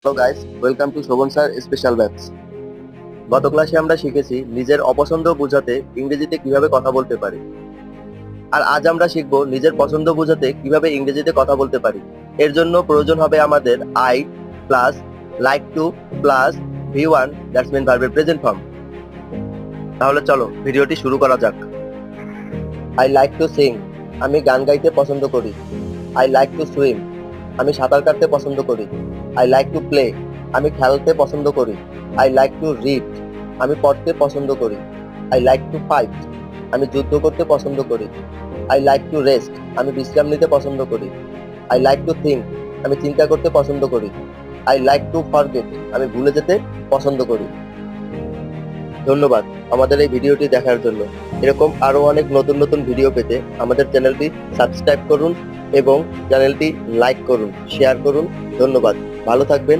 Hello guys, welcome to Shovan sir special batch. গত ক্লাসে আমরা শিখেছি নিজের অপছন্দ বোঝাতে ইংরেজিতে কিভাবে কথা বলতে পারি। আর আজ আমরা শিখব নিজের পছন্দ বোঝাতে কিভাবে ইংরেজিতে কথা বলতে পারি। এর জন্য প্রয়োজন হবে আমাদের I plus like to plus ভি1 দ্যাটস মিন ভার্বের প্রেজেন্ট ফর্ম। তাহলে চলো ভিডিওটি শুরু করা যাক। আই লাইক টু সিং, আমি গান গাইতে পছন্দ করি। আই লাইক টু সুইম, আমি সাঁতার কাটতে পছন্দ করি। আই লাইক টু প্লে, আমি খেলতে পছন্দ করি। আই লাইক টু রিড, আমি পড়তে পছন্দ করি। আই লাইক টু ফাইট, আমি যুদ্ধ করতে পছন্দ করি। আই লাইক টু রেস্ট, আমি বিশ্রাম নিতে পছন্দ করি। আই লাইক টু থিঙ্ক, আমি চিন্তা করতে পছন্দ করি। আই লাইক টু ফরগেট, আমি ভুলে যেতে পছন্দ করি। ধন্যবাদ আমাদের এই ভিডিওটি দেখার জন্য। এরকম আরো অনেক নতুন নতুন ভিডিও পেতে আমাদের চ্যানেলটি সাবস্ক্রাইব করুন এবং চ্যানেলটি লাইক করুন, শেয়ার করুন। ধন্যবাদ, ভালো থাকবেন।